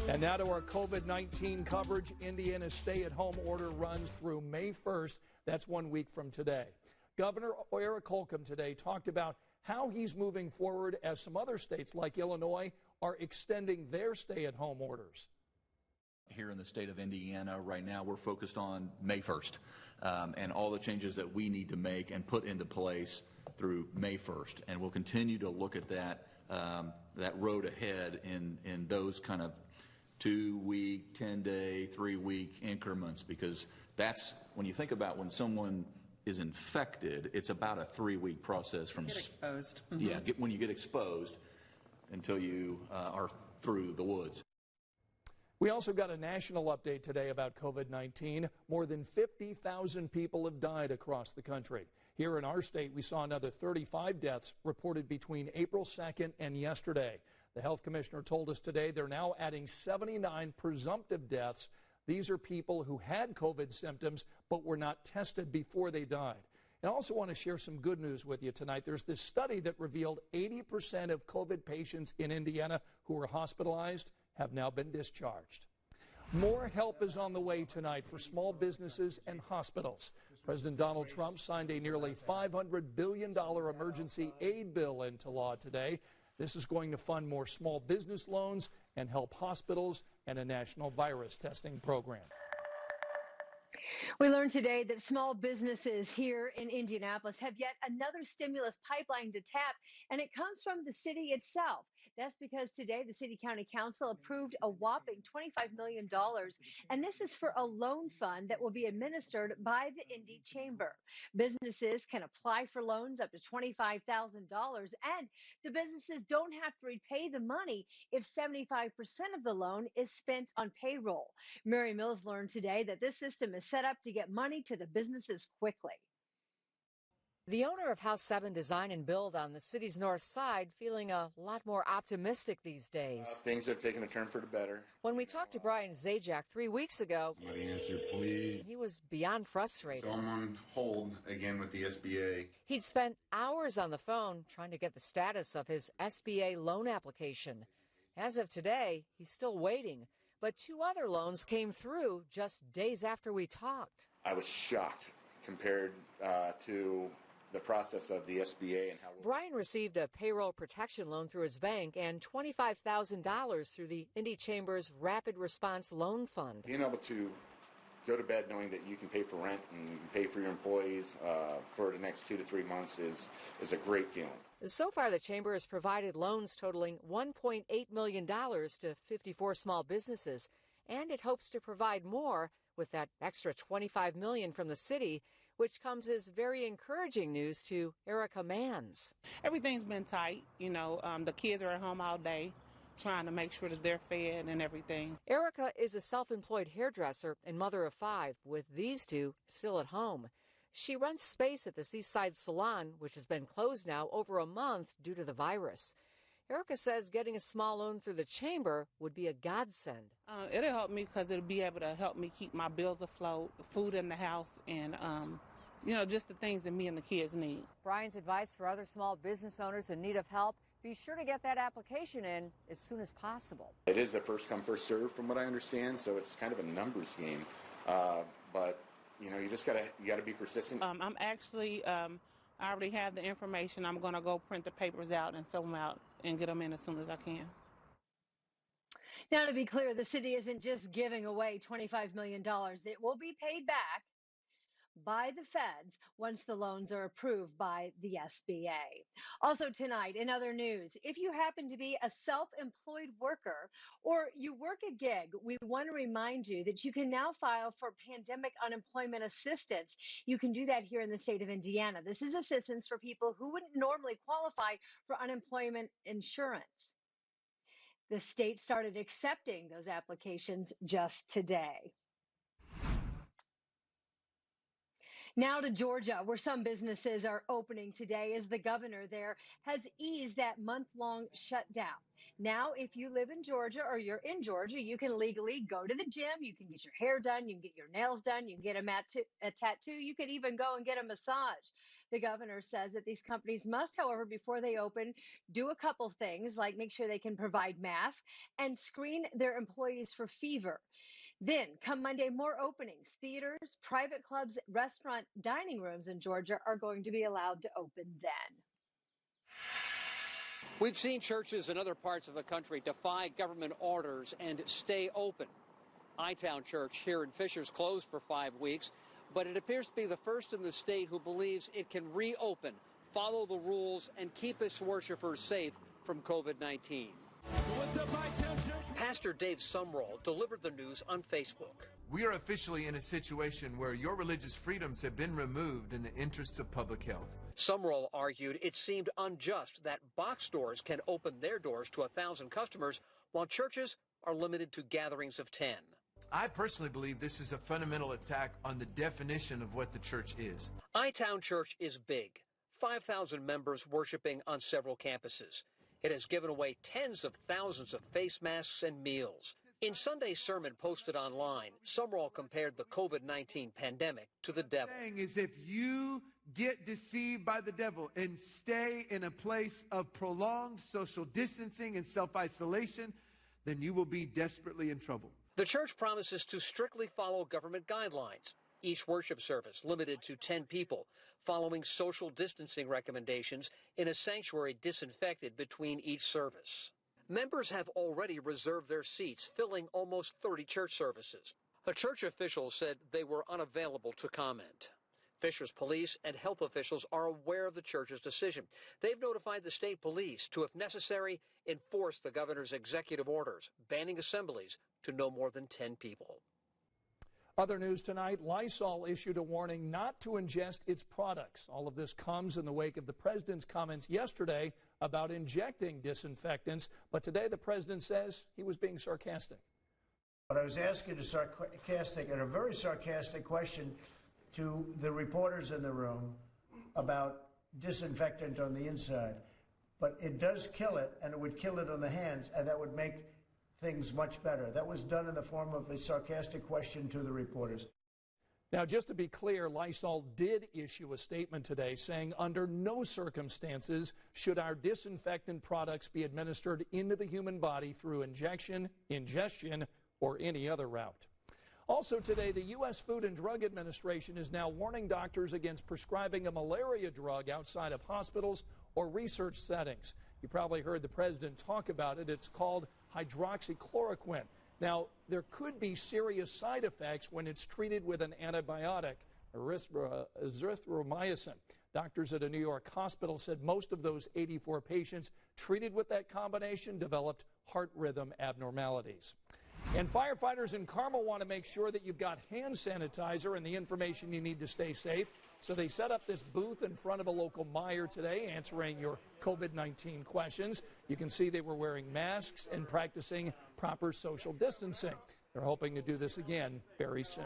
And now to our COVID-19 coverage. Indiana's stay-at-home order runs through May 1st. That's 1 week from today. Governor Eric Holcomb today talked about how he's moving forward as some other states like Illinois are extending their stay-at-home orders. Here in the state of Indiana right now, we're focused on May 1st and all the changes that we need to make and put into place through May 1st. And we'll continue to look at that road ahead in those kind of 2-week, 10-day, 3-week increments, because that's when you think about when someone is infected, it's about a 3-week process from get exposed. Yeah, when you get exposed until you are through the woods. We also got a national update today about COVID-19. More than 50,000 people have died across the country. Here in our state, we saw another 35 deaths reported between April 2nd and yesterday. The health commissioner told us today they're now adding 79 presumptive deaths. These are people who had COVID symptoms but were not tested before they died. And I also want to share some good news with you tonight. There's this study that revealed 80% of COVID patients in Indiana who were hospitalized have now been discharged. More help is on the way tonight for small businesses and hospitals. President Donald Trump signed a nearly $500 billion emergency aid bill into law today. This is going to fund more small business loans and help hospitals and a national virus testing program. We learned today that small businesses here in Indianapolis have yet another stimulus pipeline to tap, and it comes from the city itself. That's because today the City County Council approved a whopping $25 million, and this is for a loan fund that will be administered by the Indy Chamber. Businesses can apply for loans up to $25,000, and the businesses don't have to repay the money if 75% of the loan is spent on payroll. Mary Mills learned today that this system is set up to get money to the businesses quickly. The owner of House 7 Design and Build on the city's north side feeling a lot more optimistic these days. Things have taken a turn for the better. When we talked to Brian Zajac 3 weeks ago, Somebody answer, please. He was beyond frustrated. So I'm on hold again with the SBA. He'd spent hours on the phone trying to get the status of his SBA loan application. As of today, he's still waiting, but 2 other loans came through just days after we talked. I was shocked compared to the process of the SBA and how Brian received a payroll protection loan through his bank and $25,000 through the Indy Chamber's Rapid Response Loan Fund. Being able to go to bed knowing that you can pay for rent and you can pay for your employees for the next 2 to 3 months is a great feeling. So far, the Chamber has provided loans totaling $1.8 million to 54 small businesses, and it hopes to provide more with that extra $25 million from the city, which comes as very encouraging news to Erica Manns. Everything's been tight. The kids are at home all day trying to make sure that they're fed and everything. Erica is a self-employed hairdresser and mother of 5, with these 2 still at home. She rents space at the Seaside Salon, which has been closed now over a month due to the virus. Erica says getting a small loan through the Chamber would be a godsend. It'll help me because it'll be able to help me keep my bills afloat, food in the house, and just the things that me and the kids need. Brian's advice for other small business owners in need of help: be sure to get that application in as soon as possible. It is a first come, first serve from what I understand, so it's kind of a numbers game. But you just gotta be persistent. I'm actually I already have the information. I'm going to go print the papers out and fill them out and get them in as soon as I can. Now, to be clear, the city isn't just giving away $25 million. It will be paid back by the feds once the loans are approved by the SBA. Also tonight, in other news, if you happen to be a self-employed worker or you work a gig, we want to remind you that you can now file for pandemic unemployment assistance. You can do that here in the state of Indiana. This is assistance for people who wouldn't normally qualify for unemployment insurance. The state started accepting those applications just today. Now to Georgia, where some businesses are opening today as the governor there has eased that month-long shutdown. Now, if you live in Georgia or you're in Georgia, you can legally go to the gym, you can get your hair done, you can get your nails done, you can get a tattoo, you can even go and get a massage. The governor says that these companies must, however, before they open, do a couple things like make sure they can provide masks and screen their employees for fever. Then, come Monday, more openings. Theaters, private clubs, restaurant, dining rooms in Georgia are going to be allowed to open then. We've seen churches in other parts of the country defy government orders and stay open. I-Town Church here in Fishers closed for 5 weeks, but it appears to be the first in the state who believes it can reopen, follow the rules, and keep its worshipers safe from COVID-19. What's up, I-Town Church? Pastor Dave Sumrall delivered the news on Facebook. We are officially in a situation where your religious freedoms have been removed in the interests of public health. Sumrall argued it seemed unjust that box stores can open their doors to 1,000 customers while churches are limited to gatherings of 10. I personally believe this is a fundamental attack on the definition of what the church is. I-Town Church is big, 5,000 members worshiping on several campuses. It has given away tens of thousands of face masks and meals. In Sunday's sermon posted online, Sumrall compared the COVID-19 pandemic to the devil. What I'm saying is if you get deceived by the devil and stay in a place of prolonged social distancing and self-isolation, then you will be desperately in trouble. The church promises to strictly follow government guidelines. Each worship service limited to 10 people, following social distancing recommendations in a sanctuary disinfected between each service. Members have already reserved their seats, filling almost 30 church services. A church official said they were unavailable to comment. Fishers police and health officials are aware of the church's decision. They've notified the state police to, if necessary, enforce the governor's executive orders, banning assemblies to no more than 10 people. Other news tonight, Lysol issued a warning not to ingest its products. All of this comes in the wake of the president's comments yesterday about injecting disinfectants, but today the president says he was being sarcastic. But I was asking a very sarcastic question to the reporters in the room about disinfectant on the inside. But it does kill it, and it would kill it on the hands, and that would make things much better. That was done in the form of a sarcastic question to the reporters. Now, just to be clear, Lysol did issue a statement today saying under no circumstances should our disinfectant products be administered into the human body through injection, ingestion, or any other route. Also today, the U.S. Food and Drug Administration is now warning doctors against prescribing a malaria drug outside of hospitals or research settings. You probably heard the president talk about it. It's called hydroxychloroquine. Now, there could be serious side effects when it's treated with an antibiotic, erythromycin. Doctors at a New York hospital said most of those 84 patients treated with that combination developed heart rhythm abnormalities. And firefighters in Carmel want to make sure that you've got hand sanitizer and the information you need to stay safe. So they set up this booth in front of a local MEIJER today answering your COVID-19 questions. You can see they were wearing masks and practicing proper social distancing. They're hoping to do this again very soon.